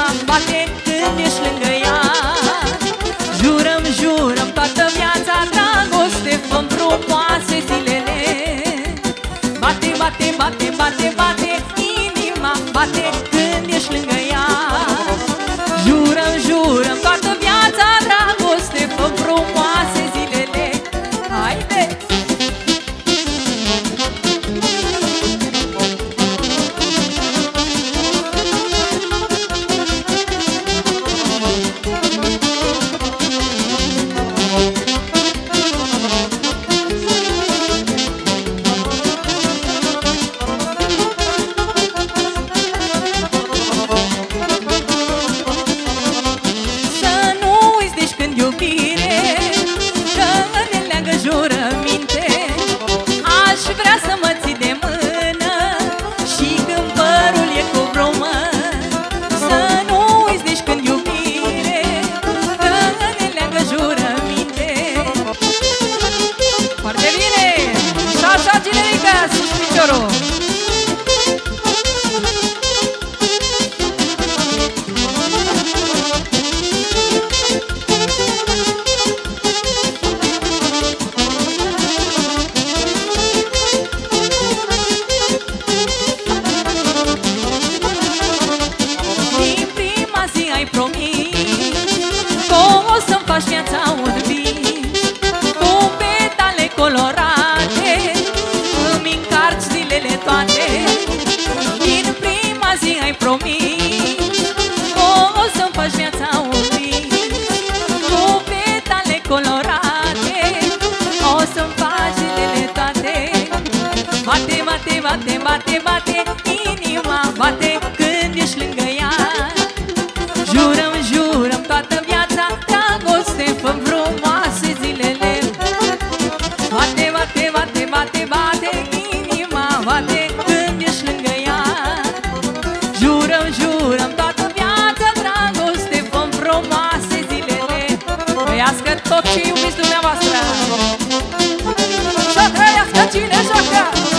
inima bate când ești lângă ea. Jurăm, jurăm toată viața dragoste, făm frumoase zilele. Bate, bate, bate, bate, bate, inima bate când ești lângă ea. Jurăm, jurăm toată viața dragoste, făm frumoase zilele. Haide! Faci viața un vis cu petale colorate, îmi încarci zilele toate. Din prima zi ai promis că o să-mi faci viața un vis cu petale colorate, o să-mi faci zilele toate. Bate, bate, bate, bate, bate, inima bate când ești lângă ea. Jurăm, jurăm toată viața dragoste, făm frumoase zilele. Bate, bate, bate, bate, bate, inima bate când ești lângă ea. Jurăm, jurăm toată viața dragoste, făm frumoase zilele. Trăiască tot ce iubiți dumneavoastră. Să trăiască cine joacă!